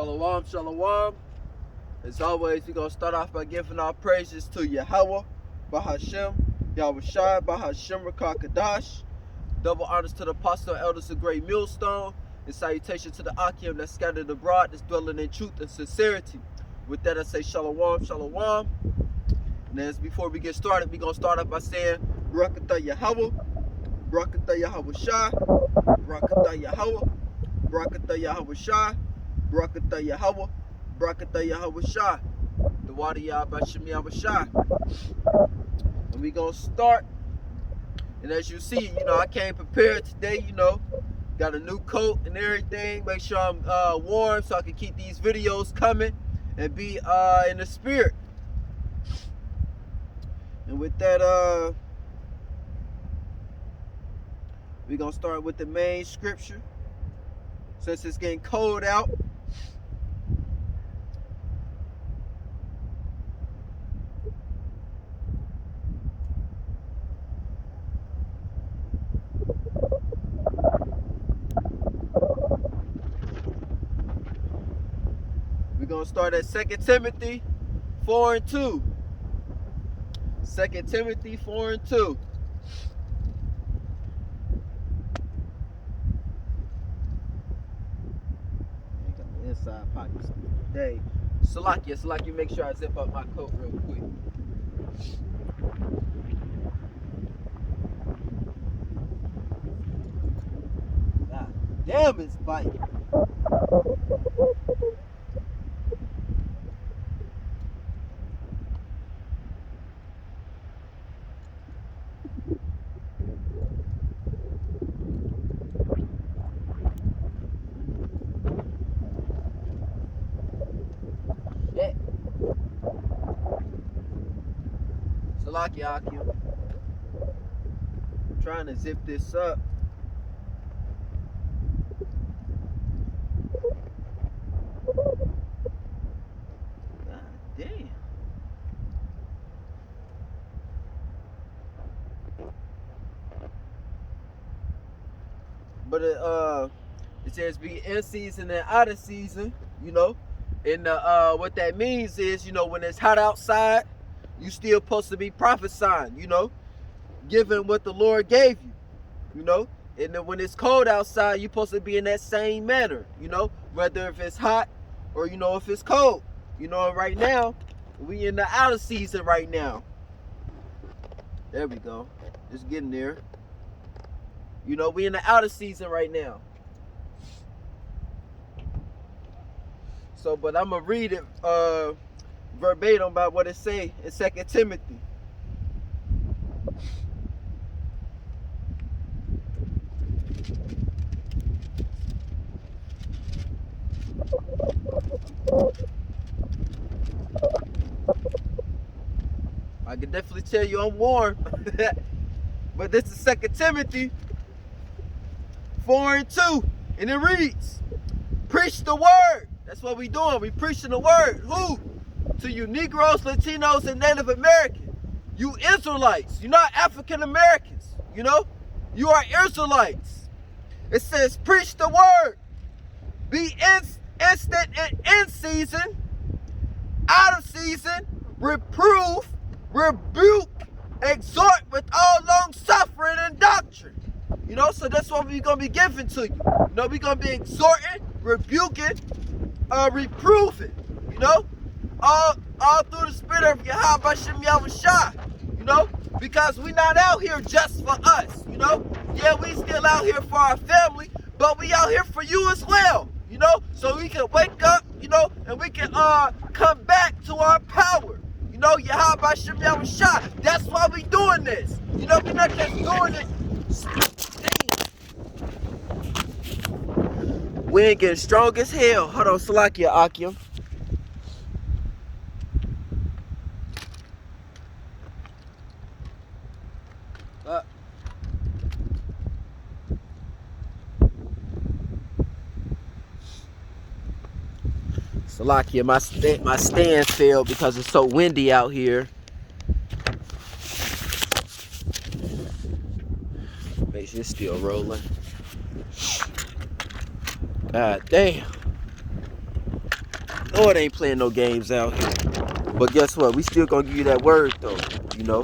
Shalom, shalom. As always, we're going to start off by giving our praises to Yahweh, Bahashem, Yahushai, Bahashem, Rakakadash. Double honors to the apostle and elders of Great Millstone. And salutation to the Akim that's scattered abroad, that's dwelling in truth and sincerity. With that, I say shalom, shalom. And as before we get started, we're going to start off by saying, Barakatah Yahweh, Barakatah Yahushai, Barakatah Yahweh, Barakatah Yahushai, Barakatah Yahweh, Barakatah Yahushai. The water Yahbashim Yahushai. And we're going to start. And as you see, I came prepared today, Got a new coat and everything. Make sure I'm warm so I can keep these videos coming and be in the spirit. And with that, we're going to start with the main scripture. Since it's getting cold out. We're going to start at 2 Timothy 4:2. 2 Timothy 4:2. Inside pockets today. Salakia, make sure I zip up my coat real quick. God damn, it's biting. Salakia, Akim. I'm trying to zip this up. God damn. But it says be in season and out of season, And what that means is, when it's hot outside, you still supposed to be prophesying, giving what the Lord gave you, And then when it's cold outside, you're supposed to be in that same manner, whether if it's hot or, if it's cold. Right now, we in the outer season right now. There we go. Just getting there. We in the outer season right now. So, but I'm going to read it verbatim about what it say in 2 Timothy. I can definitely tell you I'm warm. But this is 2 Timothy 4:2. And it reads, preach the word. That's what we doing. We preaching the word. Who? To you Negroes, Latinos, and Native Americans. You Israelites. You're not African Americans. You are Israelites. It says, preach the word. Be instant and in season, out of season, reprove, rebuke, exhort with all long suffering and doctrine. So that's what we're going to be giving to you. We're going to be exhorting, rebuking, reproving, all through the spirit of Yahushua Yahushai, because we not out here just for us, Yeah, we still out here for our family, but we out here for you as well, so we can wake up, and we can come back to our power, Yahushua Yahushai. That's why we doing this, we're not just doing it. We ain't getting strong as hell. Hold on, Salakia, Akim. Salakia, my stand failed because it's so windy out here. Make sure it's still rolling. God damn. Lord ain't playing no games out here. But guess what? We still gonna give you that word though, you know.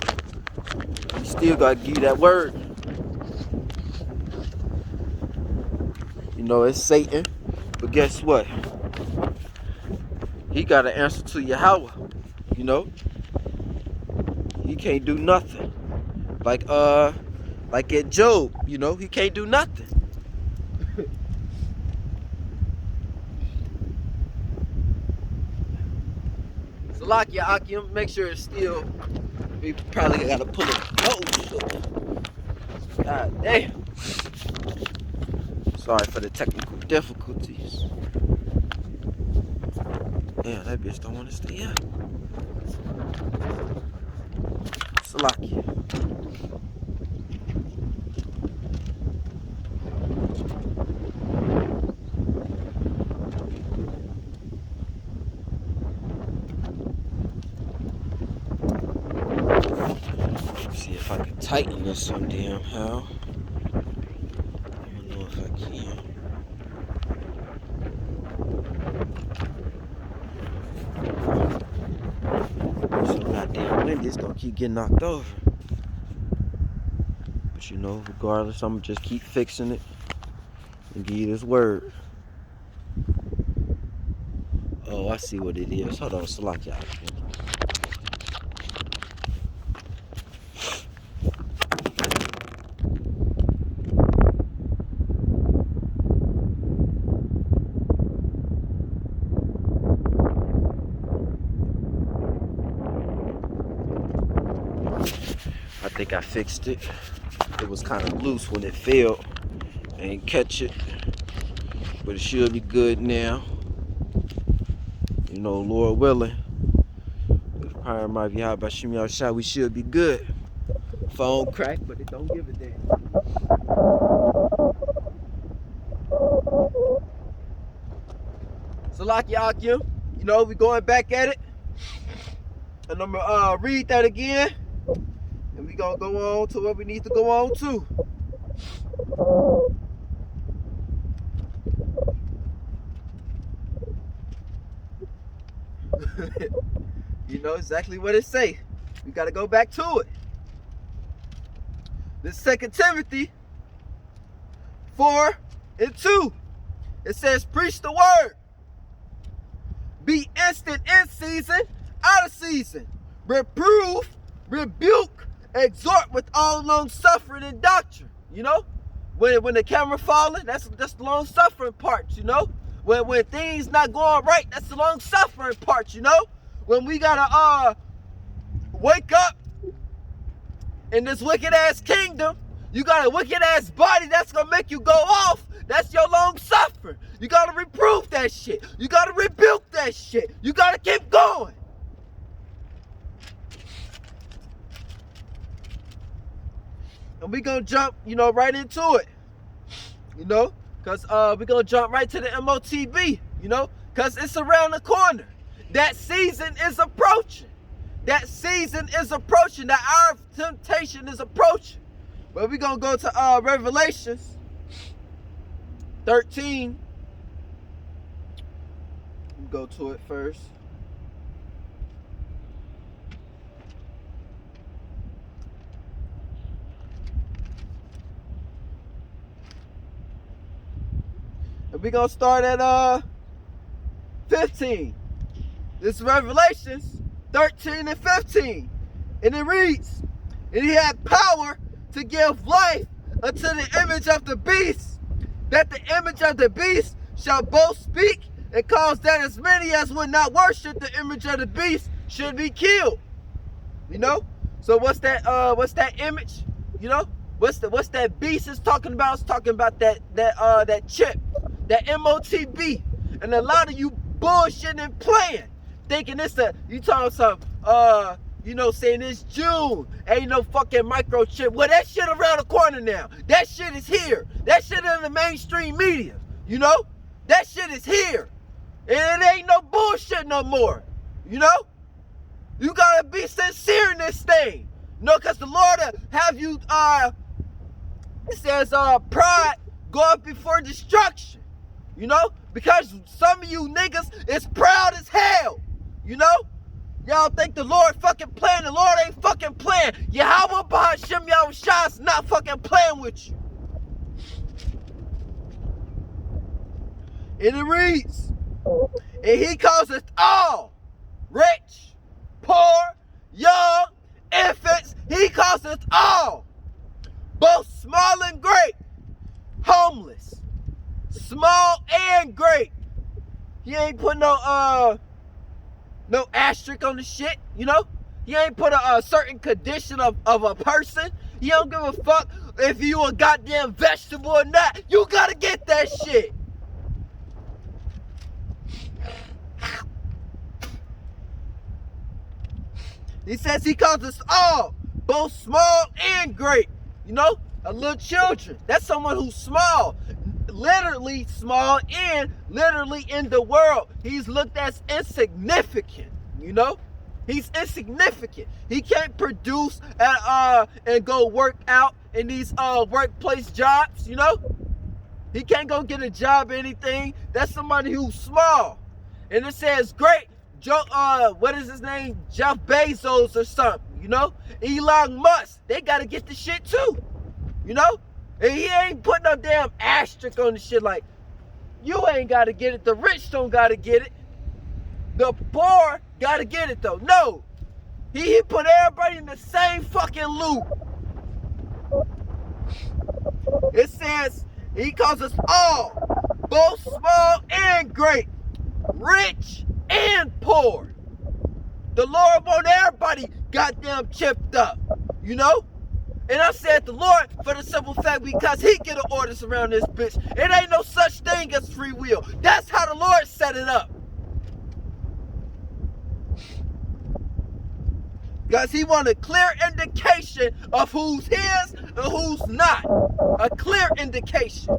We still gotta give you that word. You know, it's Satan. But guess what? He got an answer to Yahweh, you know. He can't do nothing. Like at Job, you know, he can't do nothing. So lock your Akim, make sure it's still. We probably gotta pull it. Oh shit. God damn. Sorry for the technical difficulties. Damn, that bitch don't want to stay up. Salakia. See if I can tighten this some damn how. I don't know if I can. So goddamn windy, it's gonna keep getting knocked over. But you know, regardless, I'm gonna just keep fixing it and give you this word. Oh, I see what it is. Hold on, Salakia. I think I fixed it. It was kind of loose when it fell. I didn't catch it, but it should be good now. You know, Lord willing, with power of my Yahweh Bashim Yahshua, we should be good. Phone crack, but it don't give a damn. Salaki Akim, you know, we going back at it. And I'm gonna read that again. And we gonna go on to what we need to go on to. You know exactly what it say. We gotta go back to it. This 2 Timothy 4:2. It says, preach the word. Be instant in season, out of season. Reprove, rebuke, exhort with all long suffering and doctrine. You know? When the camera falling, that's the long suffering part, you know? When things not going right, that's the long suffering part, you know? When we gotta wake up in this wicked ass kingdom, you got a wicked ass body that's gonna make you go off. That's your long suffering. You gotta reprove that shit. You gotta rebuke that shit. You gotta keep going. And we gonna jump, you know, right into it. You know, cause we gonna jump right to the MOTB, you know, cause it's around the corner. That season is approaching. That season is approaching. That hour of temptation is approaching. But we're going to go to Revelations 13. Go to it first. And we're going to start at 15. This is Revelations 13 and 15. And it reads, and he had power to give life unto the image of the beast, that the image of the beast shall both speak and cause that as many as would not worship the image of the beast should be killed. You know? So what's that image? You know? What's that beast is talking about? It's talking about that chip, that MOTB. And a lot of you bullshitting and playing, thinking you talking some you know, saying it's June, ain't no fucking microchip. Well, that shit around the corner now. That shit is here. That shit in the mainstream media. You know? That shit is here. And it ain't no bullshit no more. You know? You gotta be sincere in this thing. You know, cause the Lord have you it says pride go up before destruction. You know? Because some of you niggas is proud as hell. You know? Y'all think the Lord fucking playing. The Lord ain't fucking playing. Yahweh Bahashim Yahushua not fucking playing with you. And it reads, and he calls us all, rich, poor, young, infants. He calls us all, both small and great, homeless, small and great. He ain't put no asterisk on the shit, you know? He ain't put a certain condition of a person. He don't give a fuck if you a goddamn vegetable or not. You gotta get that shit. He says he calls us all, both small and great. You know, a little children. That's someone who's small. Literally small and literally in the world. He's looked as insignificant, you know? He's insignificant. He can't produce and go work out in these workplace jobs, you know? He can't go get a job or anything. That's somebody who's small. And it says great. What is his name? Jeff Bezos or something, you know? Elon Musk, they gotta get the shit too, you know? And he ain't putting no damn asterisk on the shit like, you ain't gotta get it, the rich don't gotta get it, the poor gotta get it though. No, he put everybody in the same fucking loop. It says, he calls us all, both small and great, rich and poor. The Lord want everybody goddamn chipped up, you know? And I said the Lord for the simple fact because he get the orders around this bitch. It ain't no such thing as free will. That's how the Lord set it up. Because he want a clear indication of who's his and who's not. A clear indication.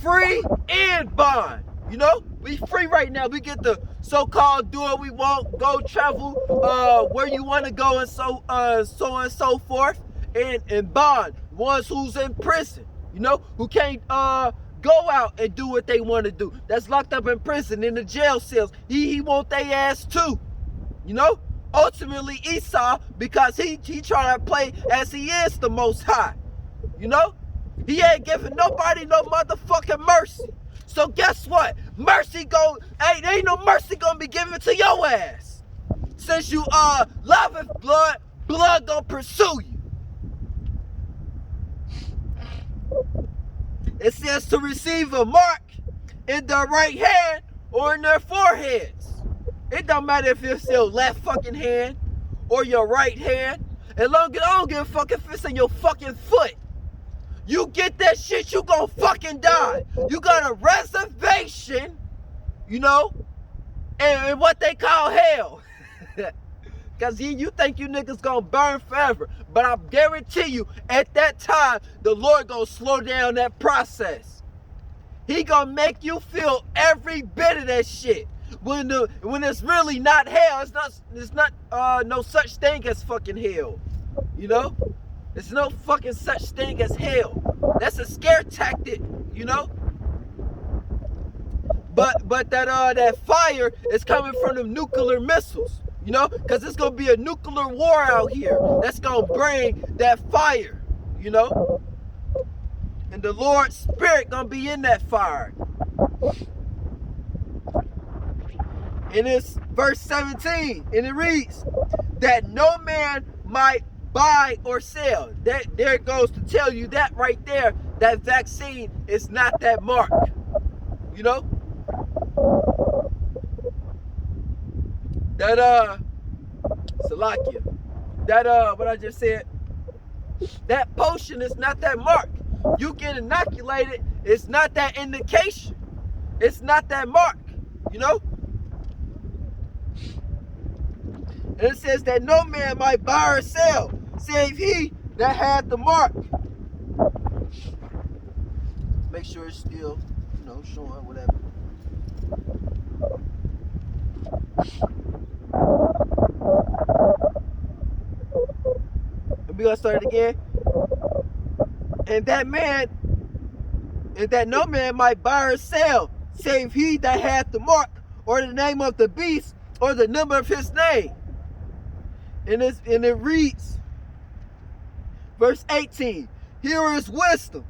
Free and bond. You know, we free right now. We get the so-called do what we want, go travel where you want to go, and so and so forth. And bond, ones who's in prison, you know, who can't go out and do what they want to do. That's locked up in prison in the jail cells. He want their ass too, you know. Ultimately Esau, because he trying to play as he is the Most High, you know. He ain't giving nobody no motherfucking mercy. So guess what? Ain't no mercy gonna be given to your ass. Since you loving blood gonna pursue you. It says to receive a mark in their right hand or in their foreheads. It don't matter if it's your left fucking hand or your right hand. As long as I don't give a fuck if it's in your fucking foot. You get that shit, you gon' fucking die. You got a reservation, you know, in what they call hell. Because you think you niggas gonna burn forever. But I guarantee you, at that time, the Lord gonna slow down that process. He gonna make you feel every bit of that shit. When it's really not hell, it's not no such thing as fucking hell. You know? There's no fucking such thing as hell. That's a scare tactic, you know? But that fire is coming from them nuclear missiles, you know? Because it's gonna be a nuclear war out here that's gonna bring that fire, you know? And the Lord's Spirit gonna be in that fire. And it's verse 17, and it reads, that no man might buy or sell. There it goes to tell you that right there, that vaccine is not that mark. You know? That Salakia. That what I just said, that potion is not that mark. You get inoculated, it's not that indication. It's not that mark, you know? And it says that no man might buy or sell, save he that had the mark. Make sure it's still, you know, showing whatever. And we gonna start it again. And that man and that no man might buy or sell, save he that hath the mark, or the name of the beast, or the number of his name. And it reads, verse 18, here is wisdom.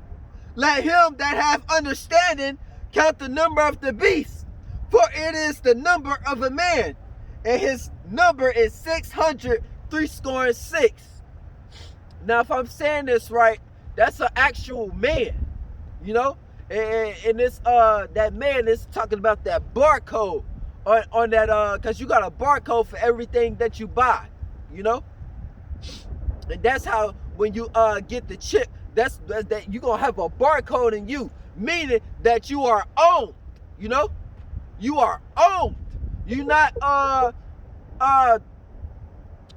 Let him that hath understanding count the number of the beast, for it is the number of a man, and his number is 666. Now, if I'm saying this right, that's an actual man, you know, and this that man is talking about that barcode on that because you got a barcode for everything that you buy, you know, and that's how when you get the chip, that's that you're gonna have a barcode in you, meaning that you are owned, you know, you are owned. You're not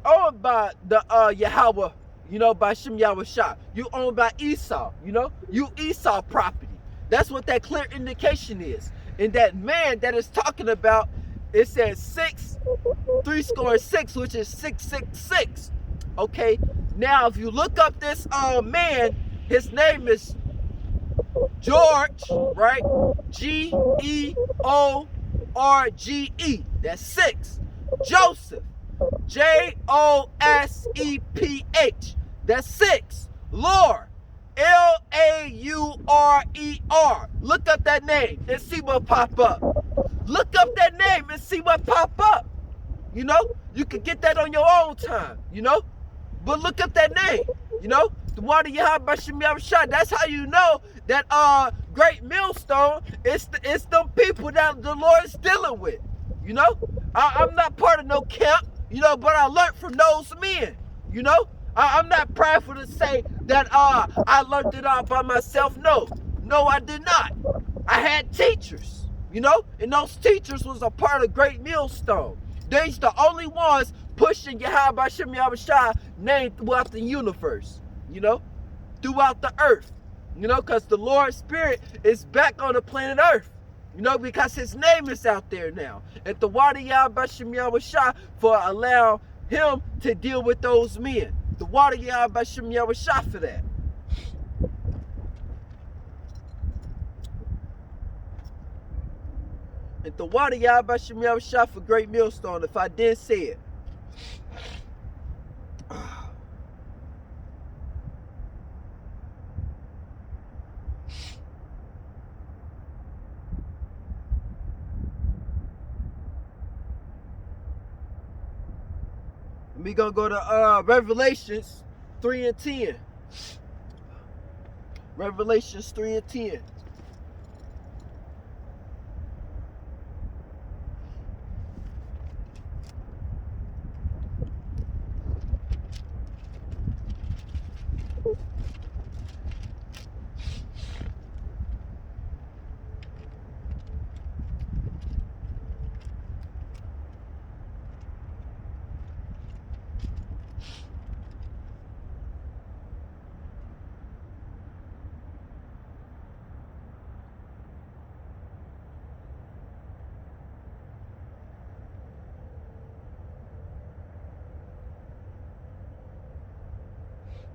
owned by the Yahweh, you know, by Shem Yahushua. You owned by Esau, you know, you Esau property. That's what that clear indication is. And that man that is talking about, it says 666, which is 666. Okay, now if you look up this man, his name is George, right? George. That's 6. Joseph, Joseph. That's 6. Lord, Laurer. Look up that name and see what pop up. Look up that name and see what pop up. You know, you can get that on your own time, you know, but look up that name, you know, the water Yahweh Shem Yahushua. That's how you know that great millstone is them people that the Lord is dealing with, you know. I'm not part of no camp, you know, but I learned from those men, you know. I'm not prideful to say that I learned it all by myself. No, I did not. I had teachers, you know, and those teachers was a part of Great Millstone. They's the only ones pushing Yahweh Shem Yahushua name throughout the universe, you know, throughout the earth, you know, because the Lord's Spirit is back on the planet Earth, you know, because his name is out there now. And the water Yahweh Shem Yahushua for allow him to deal with those men. The water Yahweh Shem Yahushua for that. And the water Yahweh Shem Yahushua for Great Millstone, if I didn't say it. We gonna go to Revelations 3 and 10. Revelations 3 and 10.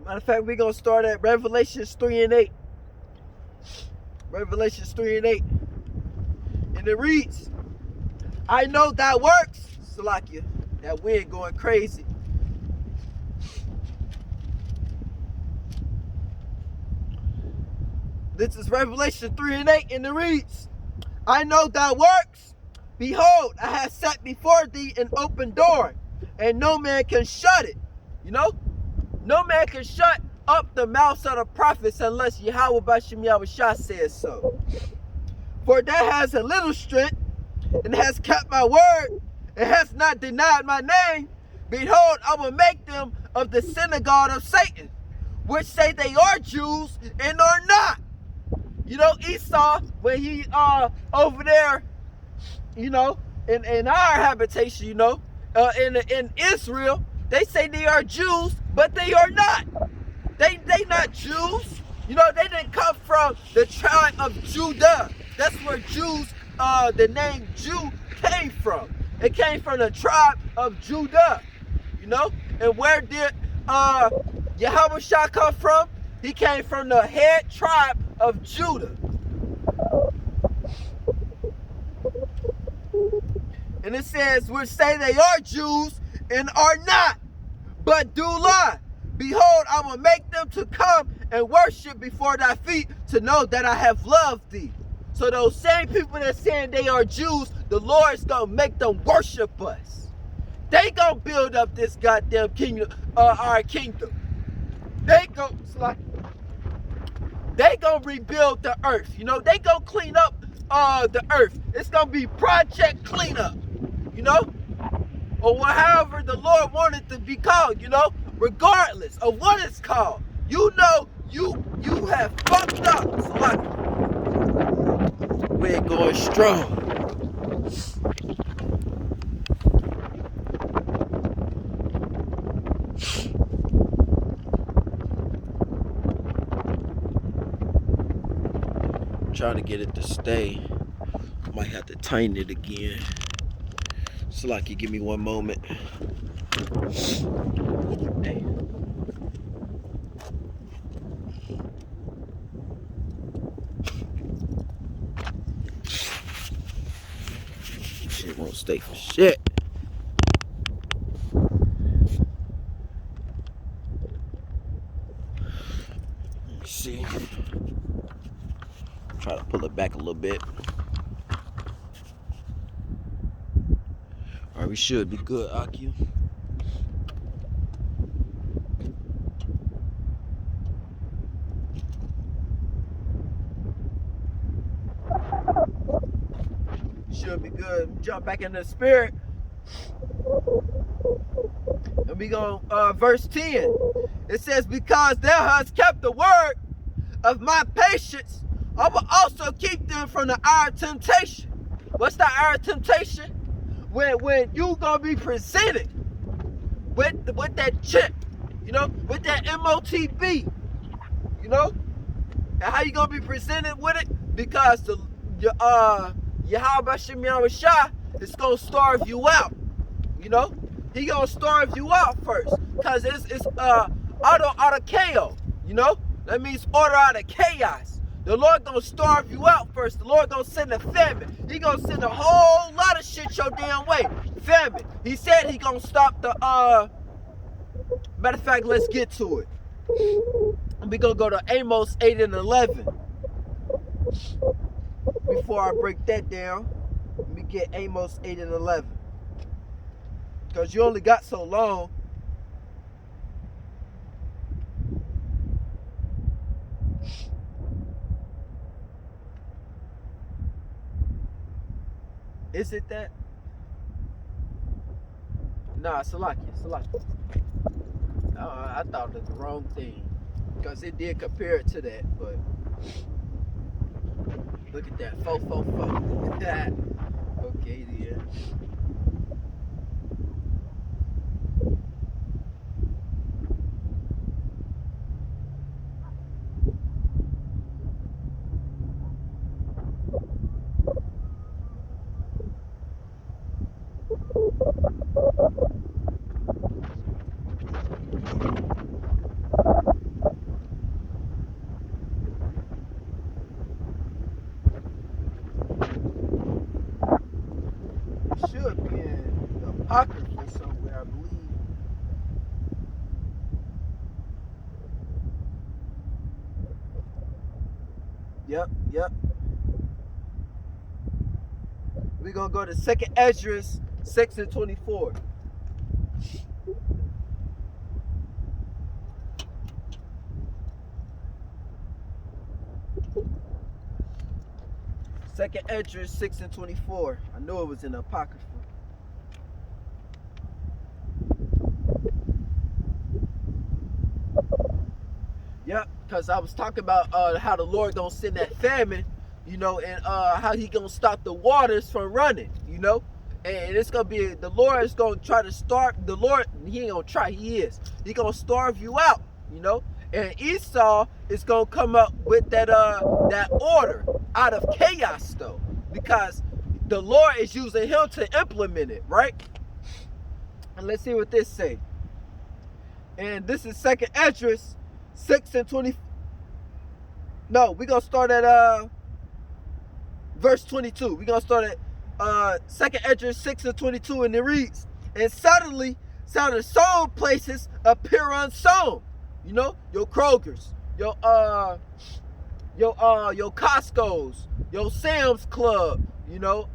Matter of fact, we're going to start at Revelations 3 and 8. Revelations 3 and 8. And it reads, I know thy works, Salakia, that wind going crazy. This is Revelation 3 and 8, and it reads, I know thy works. Behold, I have set before thee an open door, and no man can shut it. You know? No man can shut up the mouths of the prophets unless Yahweh Bashem Yahushua says so. For that has a little strength, and has kept my word, and has not denied my name. Behold, I will make them of the synagogue of Satan, which say they are Jews and are not. You know, Esau, when he over there, you know, in our habitation, you know, in Israel, they say they are Jews, but they are not. They not Jews. You know, they didn't come from the tribe of Judah. That's where Jews, the name Jew came from. It came from the tribe of Judah. You know, and where did Yahushua come from? He came from the head tribe of Judah. And it says, which say they are Jews and are not, but do lie. Behold, I will make them to come and worship before thy feet, to know that I have loved thee. So those same people that saying they are Jews, the Lord's gonna make them worship us. They gonna build up this goddamn kingdom, our kingdom. They gonna rebuild the earth. You know, they gonna clean up the earth. It's gonna be project cleanup. You know, or however the Lord wanted to be called. You know, regardless of what it's called. You know, you have fucked up. We're going strong. Trying to get it to stay. Might have to tighten it again. So like, you give me one moment. Hey. Shit won't stay for shit. Let me see. Try to pull it back a little bit. All right, we should be good, Aku. Should be good. Jump back in the spirit. And we go verse 10. It says, because thou hast kept the word of my patience, I will also keep them from the hour of temptation. What's the hour of temptation? When you gonna be presented with that chip, you know, with that MOTB, you know, and how you gonna be presented with it? Because the Yahweh Shem Yahushua is gonna starve you out, you know. He gonna starve you out first, cause it's auto KO, you know. That means order out of chaos. The Lord gonna starve you out first. The Lord gonna send a famine. He gonna send a whole lot of shit your damn way. Famine. He said he gonna stop the matter of fact, let's get to it. We gonna go to Amos 8 and 11. Before I break that down, let me get Amos 8 and 11. Because you only got so long. Is it that? Nah, Salakia. I thought it was the wrong thing. Because it did compare it to that, but look at that. 444. Okay, then. Should be in the Apocrypha somewhere, I believe. Yep. We're gonna go to 2nd Esdras 6 and 24. Second Esdras 6 and 24. I knew it was in the Apocrypha. Yep, because I was talking about how the Lord gonna send that famine, you know, and how he gonna stop the waters from running, you know. And it's gonna be, the Lord is gonna try to starve, the Lord, he ain't gonna try, he is. He gonna starve you out, you know. And Esau is gonna come up with that order out of chaos though, because the Lord is using him to implement it, right? And let's see what this say. And this is 2nd Esdras 6 and 20. No, we're gonna start at verse 22. We're gonna start at 2nd Esdras 6:22, and it reads, and suddenly shall the sown places appear unsown. You know, your Krogers, your Costco's, your Sam's Club, you know,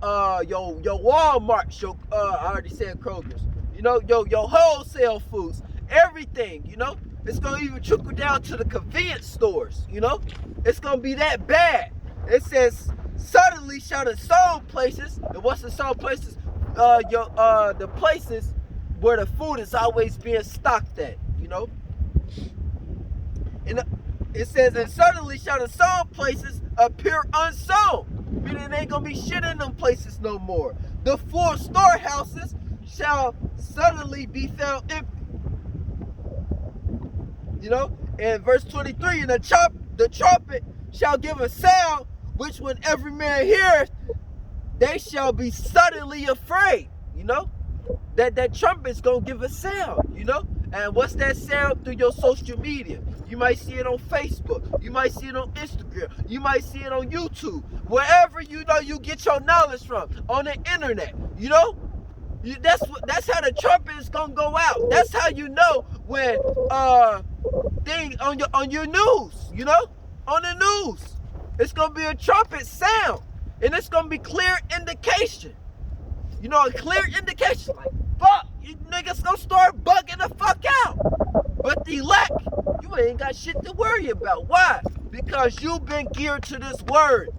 your Walmart's, your I already said Kroger's, you know, your wholesale foods, everything, you know, it's gonna even trickle down to the convenience stores, you know, it's gonna be that bad. It says, suddenly shall the sown places, and what's the sown places? The places where the food is always being stocked at, you know. And it says, and suddenly shall the sown places appear unsown, meaning there ain't gonna be shit in them places no more. The full storehouses shall suddenly be found empty. You know, and verse 23, and the trumpet shall give a sound, which when every man heareth, they shall be suddenly afraid. You know, that trumpet's gonna give a sound, you know. And what's that sound? Through your social media. You might see it on Facebook. You might see it on Instagram. You might see it on YouTube. Wherever you know you get your knowledge from, on the internet. You know, that's how the trumpet is gonna go out. That's how you know when thing on your news. You know, on the news, it's gonna be a trumpet sound, and it's gonna be clear indication. You know, a clear indication, like, fuck, you niggas gonna start bugging the fuck out. But the elect, you ain't got shit to worry about. Why? Because you've been geared to this word.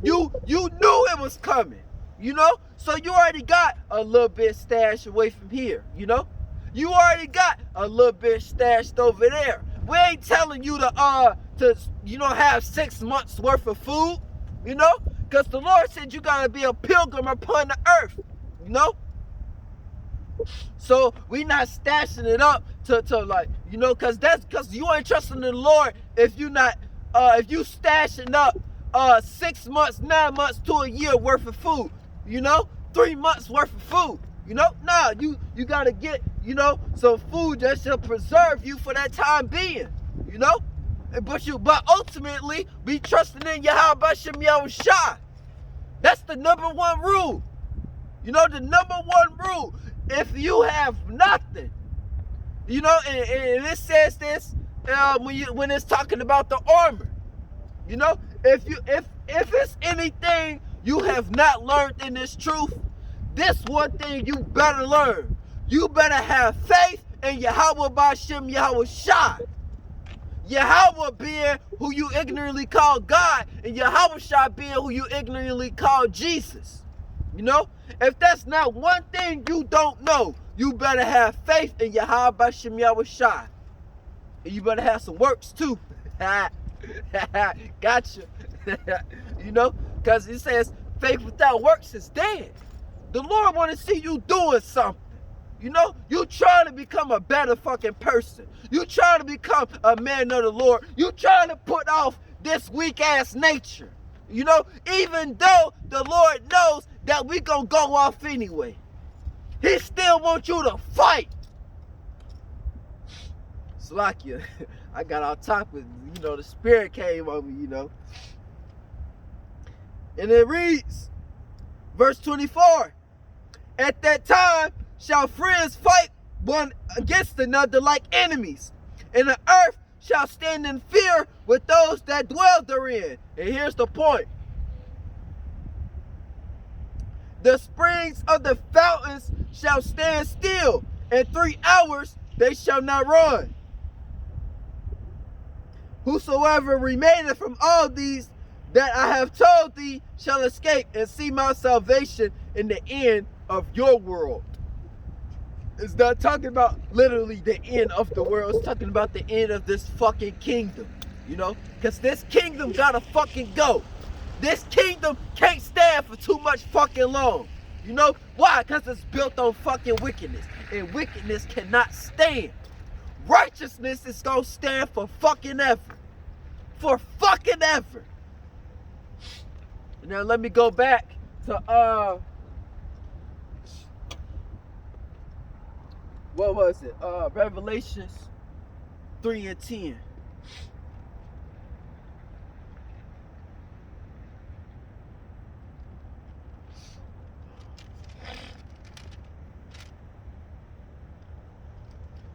You knew it was coming, you know? So you already got a little bit stashed away from here, you know? You already got a little bit stashed over there. We ain't telling you to you know, have 6 months worth of food, you know? Because the Lord said you gotta be a pilgrim upon the earth, you know? So we not stashing it up to like, you know, cause you ain't trusting in the Lord if you not if you stashing up 6 months, 9 months to a year worth of food, you know, 3 months worth of food, you know. Nah, you gotta get, you know, some food that shall preserve you for that time being, you know. But ultimately be trusting in Yahweh Hashem Yahushua. That's the #1 rule. You know, the #1 rule. If you have nothing, you know, and it says this when it's talking about the armor. You know, if it's anything you have not learned in this truth, this one thing you better learn. You better have faith in Yahweh B'Shem Yahushua. Yahweh being who you ignorantly call God, and Yahushua being who you ignorantly call Jesus. You know, if that's not one thing you don't know, you better have faith in Yahweh B'Shem Yahushua. And you better have some works too. Gotcha. You know, because it says faith without works is dead. The Lord want to see you doing something. You know, you trying to become a better fucking person. You trying to become a man of the Lord. You trying to put off this weak ass nature. You know, even though the Lord knows that we gonna go off anyway, He still wants you to fight. Slakia, I got on top of, you know, the spirit came on me, you know. And it reads, verse 24, at that time shall friends fight one against another like enemies, and the earth shall stand in fear with those that dwell therein. And here's the point. The springs of the fountains shall stand still, and 3 hours they shall not run. Whosoever remaineth from all these that I have told thee shall escape and see my salvation in the end of your world. It's not talking about literally the end of the world. It's talking about the end of this fucking kingdom, you know? Because this kingdom gotta fucking go. This kingdom can't stand for too much fucking long. You know why? Because it's built on fucking wickedness. And wickedness cannot stand. Righteousness is gonna stand for fucking ever. For fucking ever. Now let me go back to what was it? Revelations 3:10.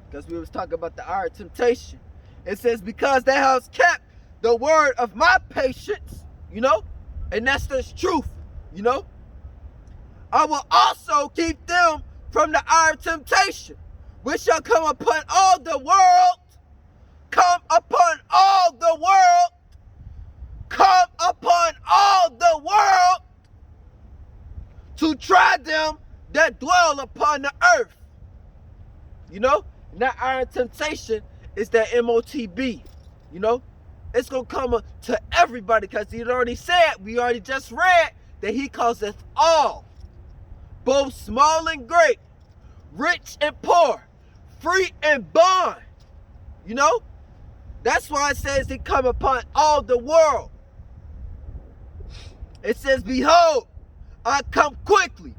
because we was talking about the hour of temptation. It says, because thou hast kept the word of my patience, you know, and that's the truth, you know. I will also keep them from the hour of temptation, which shall come upon all the world, come upon all the world, come upon all the world, to try them that dwell upon the earth. You know, and that hour of temptation is that MOTB, you know. It's going to come to everybody, because he already said, we already just read, that he causeth all, both small and great, rich and poor, free and bond. You know, that's why it says it come upon all the world. It says, behold, I come quickly.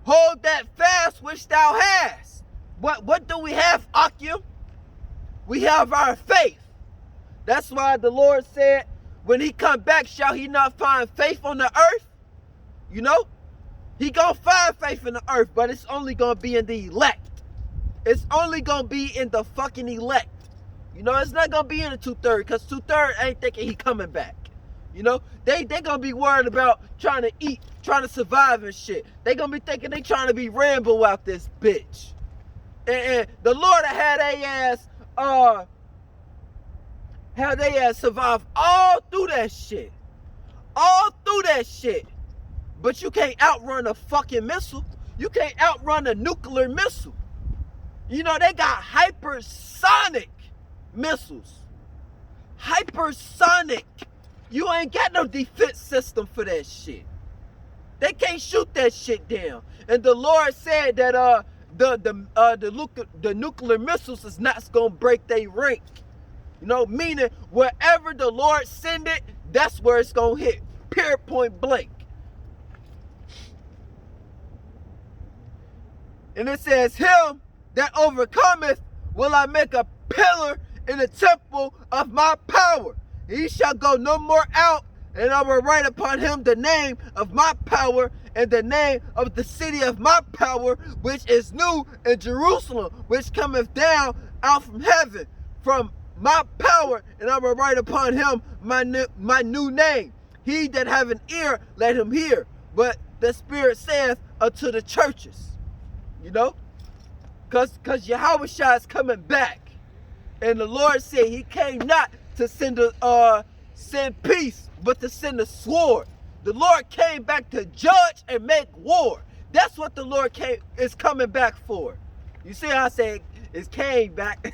Hold that fast which thou hast. What do we have, Akim? We have our faith. That's why the Lord said, when he come back, shall he not find faith on the earth? You know, he gonna find faith in the earth, but it's only gonna be in the elect. It's only gonna be in the fucking elect. You know, it's not gonna be in the 2/3, because 2/3 ain't thinking he coming back. You know, they gonna be worried about trying to eat, trying to survive and shit. They gonna be thinking they trying to be Rambo out this bitch. And the Lord had they ass survive all through that shit. All through that shit. But you can't outrun a fucking missile. You can't outrun a nuclear missile. You know, they got hypersonic missiles. Hypersonic. You ain't got no defense system for that shit. They can't shoot that shit down. And the Lord said that the nuclear missiles is not gonna break their rank. You know, meaning wherever the Lord send it, that's where it's gonna hit. Period, point blank. And it says, him that overcometh will I make a pillar in the temple of my power. He shall go no more out, and I will write upon him the name of my power and the name of the city of my power, which is new in Jerusalem, which cometh down out from heaven, from my power, and I will write upon him my new name. He that have an ear, let him hear. But the Spirit saith unto the churches. You know? Because Yahushua is coming back. And the Lord said he came not to send peace, but to send a sword. The Lord came back to judge and make war. That's what the Lord is coming back for. You see how I say it came back?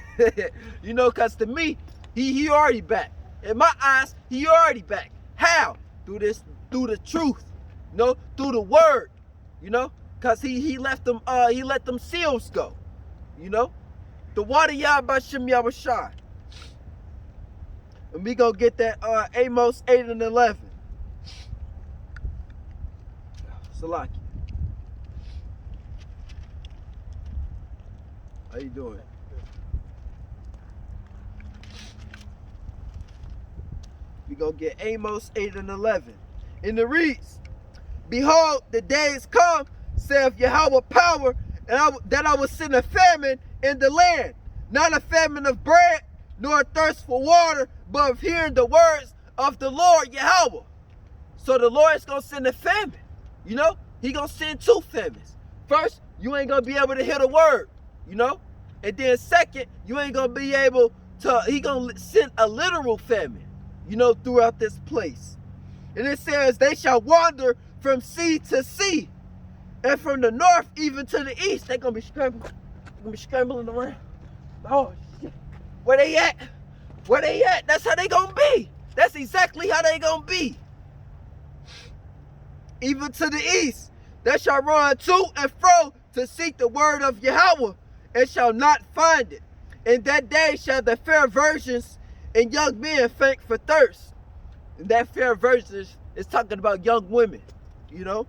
You know, because to me, he already back. In my eyes, he already back. How? Through the truth. You know, through the word. You know, because he let them seals go. You know, the water Yahbashim Yahushua. And we gonna get that Amos 8 and 11. Salaki. How you doing? We gonna get Amos 8 and 11. And it reads, behold, the days come, saith Yahweh power, and that I will send a famine in the land, not a famine of bread, nor a thirst for water, but of hearing the words of the Lord Yahweh. So the Lord is going to send a famine. You know, he going to send two famines. First, you ain't going to be able to hear the word, you know. And then second, you ain't going to be able to, he going to send a literal famine, you know, throughout this place. And it says, they shall wander from sea to sea, and from the north even to the east. They're going to be scrambling. They're going to be scrambling around. Oh, shit. Where they at? Where they at? That's how they gonna be. That's exactly how they gonna be. Even to the east, they shall run to and fro to seek the word of Yahweh, and shall not find it. In that day shall the fair virgins and young men faint for thirst. And that fair virgins is talking about young women, you know,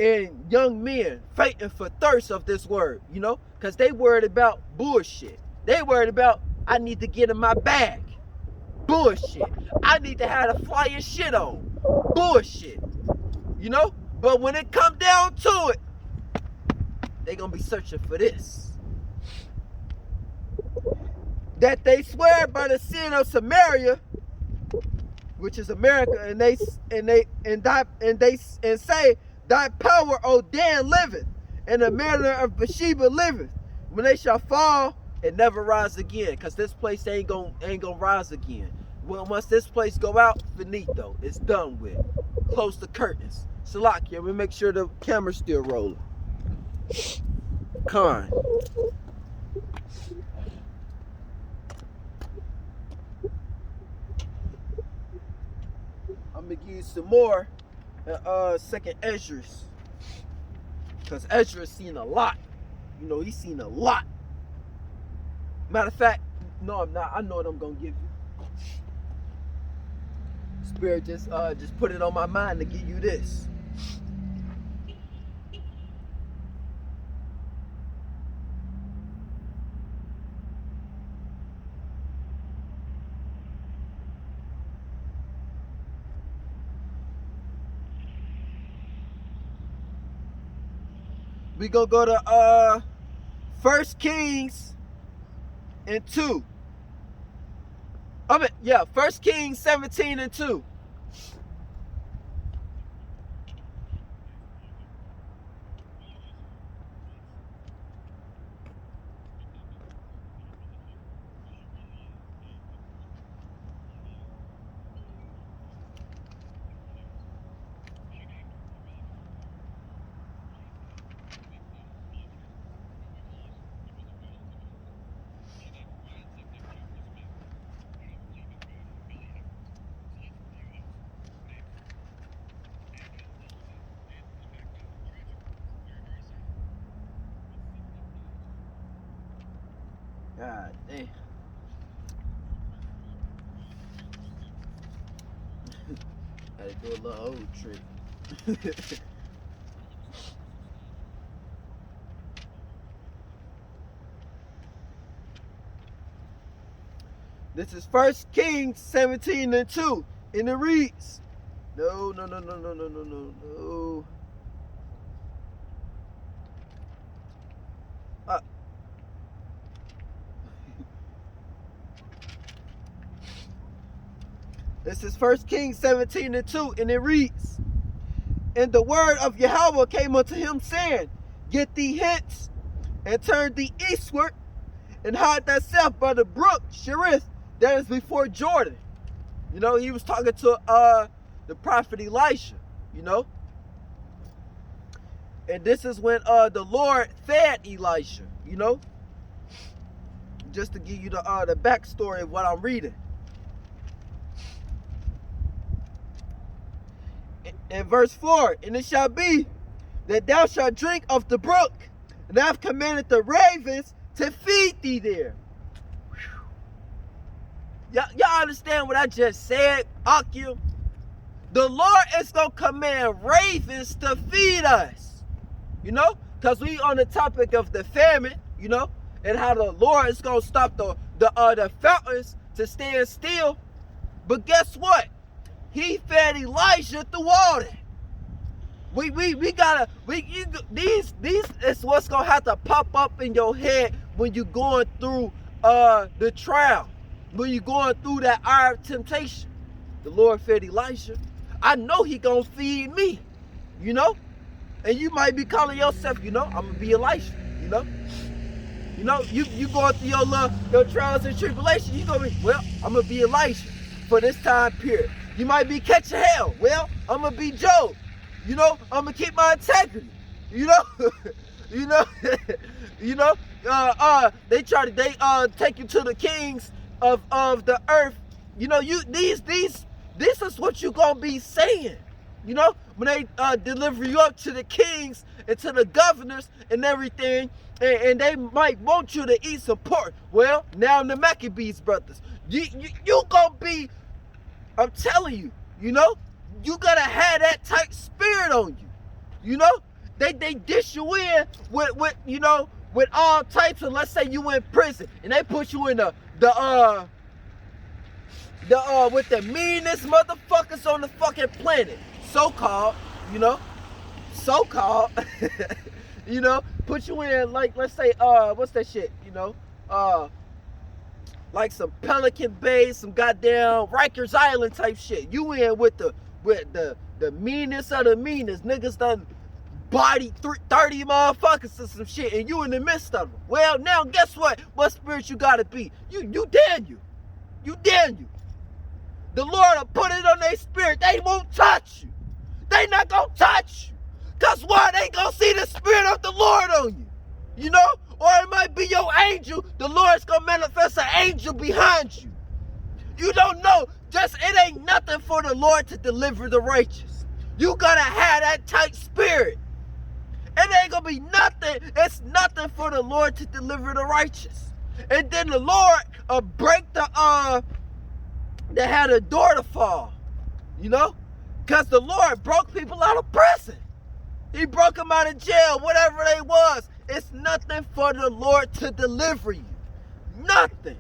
and young men fainting for thirst of this word, you know, because they worried about bullshit. They worried about, I need to get in my bag. Bullshit. I need to have the flyer shit on. Bullshit. You know? But when it come down to it, they gonna be searching for this. that they swear by the sin of Samaria, which is America, and say, thy power, O Dan, liveth, and the manner of Bathsheba liveth, when they shall fall and never rise again, because this place ain't gonna rise again. Well, once this place go out, finito, it's done with. Close the curtains. Salakia, we make sure the camera's still rolling. Come on. I'm gonna give you some more second Esdras, because Esdras seen a lot. You know, he's seen a lot. Matter of fact, no, I'm not. I know what I'm gonna give you. Spirit just put it on my mind to give you this. We gonna go to 1 Kings and 2. 1 Kings 17 and 2. God damn. Had to do a little old trick. This is 1 Kings 17 and 2. And it reads. No. This is 1 Kings 17 and 2, and it reads, and the word of Yahweh came unto him, saying, get thee hence, and turn thee eastward, and hide thyself by the brook Cherith, that is before Jordan. You know, he was talking to the prophet Elisha, you know. And this is when the Lord fed Elisha, you know. Just to give you the backstory of what I'm reading. In verse 4, and it shall be that thou shalt drink of the brook, and I have commanded the ravens to feed thee there. Y'all understand what I just said, Akim? The Lord is going to command ravens to feed us, you know, because we on the topic of the famine, you know, and how the Lord is going to stop the fountains to stand still. But guess what? He fed Elijah through water. These is what's gonna have to pop up in your head when you're going through the trial, when you're going through that hour of temptation. The Lord fed Elijah. I know he gonna feed me, you know. And you might be calling yourself, you know, I'm gonna be Elisha, you know. You know, you going through your trials and tribulations. You gonna be, well, I'm gonna be Elisha for this time period. You might be catching hell. Well, I'm gonna be Job. You know, I'm gonna keep my integrity. You know, they take you to the kings of the earth. You know, this is what you gonna be saying. You know, when they deliver you up to the kings and to the governors and everything, and they might want you to eat some pork. Well, now the Maccabees brothers, you gonna be. I'm telling you, you know, you gotta have that type spirit on you. You know, they dish you in with you know, with all types of, let's say you in prison and they put you in the with the meanest motherfuckers on the fucking planet, so-called, you know, you know, put you in, like, let's say what's that shit, you know, like some Pelican Bay, some goddamn Rikers Island type shit. You in with the meanest of the meanest. Niggas done body 30 motherfuckers or some shit, and you in the midst of them. Well, now guess what? What spirit you gotta be? You Daniel. You Daniel. The Lord will put it on their spirit. They won't touch you. They not gonna touch you. Cause why? They gonna see the spirit of the Lord on you. You know? Or it might be your angel. The Lord's gonna manifest an angel behind you. You don't know. Just it ain't nothing for the Lord to deliver the righteous. You gotta have that tight spirit. It ain't gonna be nothing. It's nothing for the Lord to deliver the righteous. And then the Lord break the that had a door to fall. You know? Because the Lord broke people out of prison. He broke them out of jail, whatever they was. It's nothing for the Lord to deliver you. Nothing.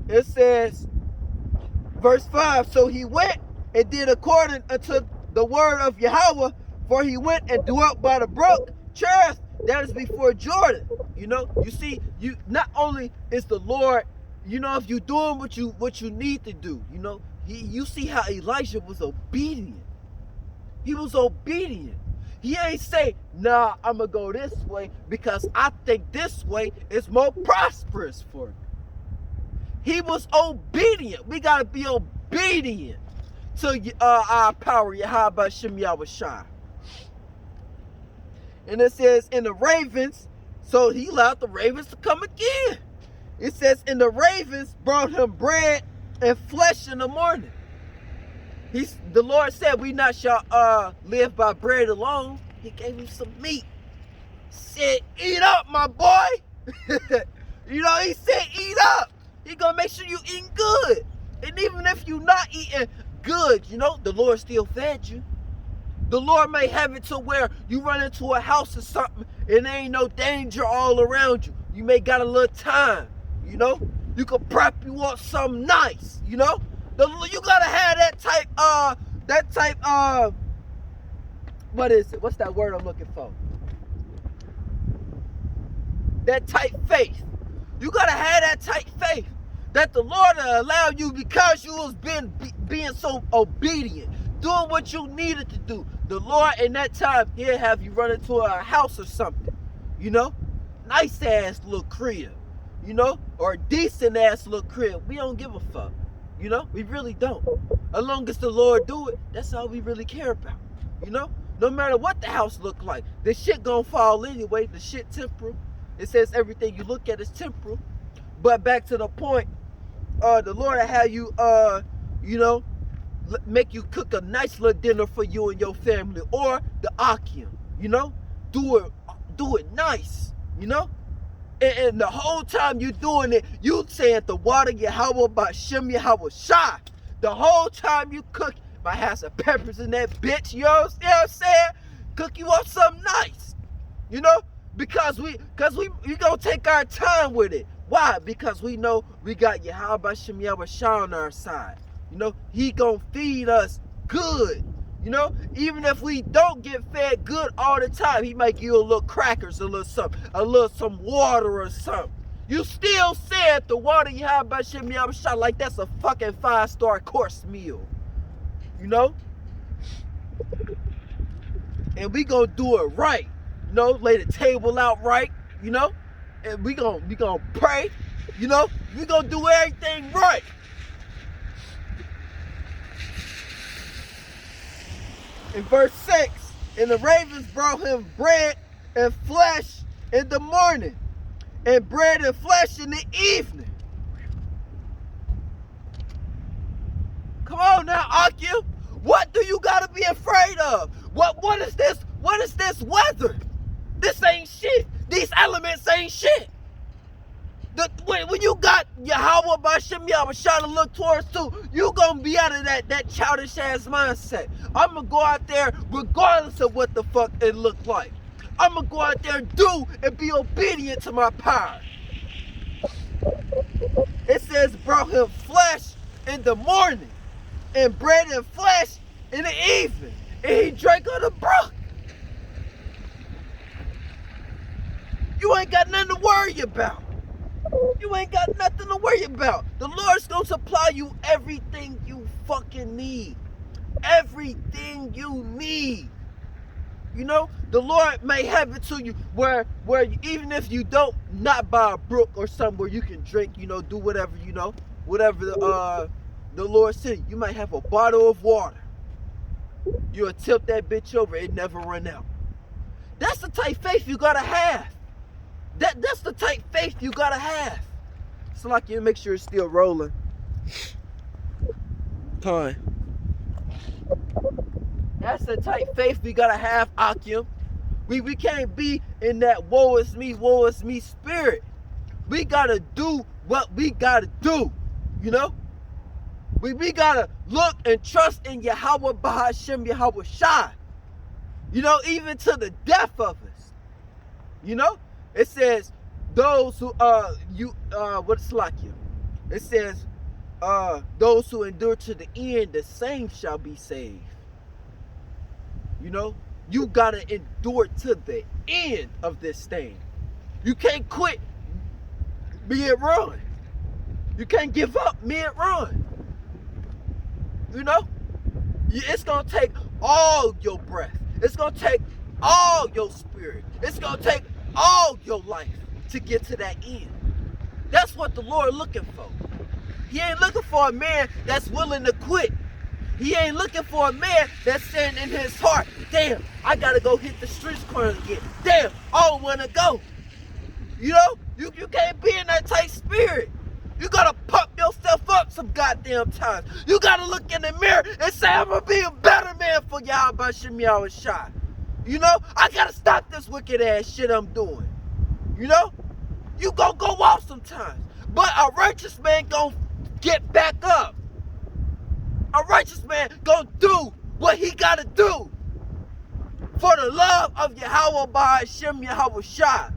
It says, verse 5, so he went and did according unto the word of Yahweh, for he went and dwelt by the brook Cherith, that is before Jordan. You know, you see, you not only is the Lord, you know, if you're doing what you need to do, you know, you see how Elijah was obedient. He was obedient. He ain't say, nah, I'm going to go this way because I think this way is more prosperous for me. He was obedient. We got to be obedient to our power, Yahweh Hashem Yahushua. And it says, in the ravens, so he allowed the ravens to come again. It says, and the ravens brought him bread and flesh in the morning. The Lord said, we not shall live by bread alone. He gave him some meat. Said, eat up, my boy. You know, he said, eat up. He gonna make sure you eating good. And even if you not eating good, you know, the Lord still fed you. The Lord may have it to where you run into a house or something and there ain't no danger all around you. You may got a little time, you know. You could prep you up something nice, you know. You gotta have that type, what is it? What's that word I'm looking for? That type faith. You gotta have that type faith that the Lord will allow you because you was being so obedient, doing what you needed to do. The Lord in that time, he'll have you run into a house or something, you know? Nice ass little crib, you know? Or a decent ass little crib. We don't give a fuck, you know? We really don't. As long as the Lord do it, that's all we really care about, you know? No matter what the house look like, the shit gonna fall anyway. The shit temporal. It says everything you look at is temporal. But back to the point, the Lord will have you, you know, make you cook a nice little dinner for you and your family, or the Akim, you know, do it nice, you know, and the whole time you doing it, you saying the water Yahweh B'Shem Yahweh Shai. The whole time you cook, might have some peppers in that bitch, you know what I'm saying? Cook you up something nice, you know, because we gonna take our time with it. Why? Because we know we got Yahweh B'Shem Yahweh Shai on our side. You know, he gonna feed us good. You know, even if we don't get fed good all the time, he might give you a little crackers, a little something, some water or something. You still said the water Yahweh B'Shem Yahweh Shai like that's a fucking 5-star course meal. You know? And we gonna do it right. You know, lay the table out right, you know? And we gonna pray, you know? We gonna do everything right. In verse 6, and the ravens brought him bread and flesh in the morning, and bread and flesh in the evening. Come on now, Akim. What do you gotta be afraid of? What is this? What is this weather? This ain't shit. These elements ain't shit. When you got Yahweh B'Shem Yahweh Shai to look towards too, you gonna be out of that childish ass mindset. I'm gonna go out there regardless of what the fuck it look like. I'm gonna go out there and do and be obedient to my power. It says brought him flesh in the morning and bread and flesh in the evening, and he drank of the brook. You ain't got nothing to worry about. You ain't got nothing to worry about. The Lord's gonna supply you everything you fucking need. Everything you need. You know, the Lord may have it to you where even if you don't not buy a brook or somewhere you can drink, you know, do whatever, you know, whatever the Lord said. You might have a bottle of water. You'll tip that bitch over, it never run out. That's the type of faith you gotta have. That's the type of faith you gotta have. It's like you make sure it's still rolling. Time. That's the type of faith we gotta have, Akim. We can't be in that woe is me spirit. We gotta do what we gotta do, you know? We gotta look and trust in Yahweh Bahashem Yahweh Shai. You know, even to the death of us. You know? It says those who what's like you? It says those who endure to the end, the same shall be saved. You know, you gotta endure to the end of this thing. You can't quit mid-run. You can't give up mid-run. You know, it's gonna take all your breath. It's gonna take all your spirit. It's gonna take all your life to get to that end. That's what the Lord looking for. He ain't looking for a man that's willing to quit. He ain't looking for a man that's saying in his heart, damn, I gotta go hit the streets corner again. Damn, I don't wanna go. You know, you can't be in that tight spirit. You gotta pump yourself up some goddamn times. You gotta look in the mirror and say, I'm gonna be a better man for Yahweh Bashem Yahweh Shai. You know, I gotta stop this wicked ass shit I'm doing. You know, you gonna go off sometimes, but a righteous man gonna get back up. A righteous man gonna do what he gotta do for the love of Yahweh Bahashem Yahweh Shai.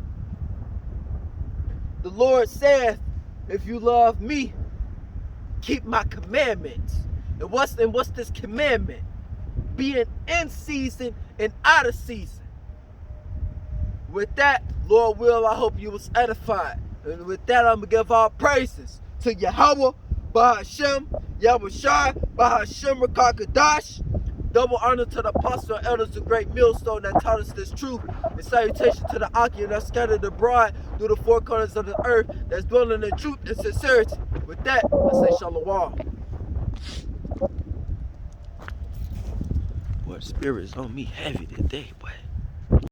The Lord saith, if you love me, keep my commandments. And what's this commandment? Being in season and out of season. With that, Lord will, I hope you was edified. And with that, I'm going to give all praises to Yahweh, Bahashem, Yahweh Shai, Bahashem Rakakadash. Double honor to the apostle and elders of Great Millstone that taught us this truth. And salutation to the Akim that scattered abroad through the four corners of the earth that's dwelling in truth and sincerity. With that, I say shalom. Boy, the spirit is on me heavy today, boy.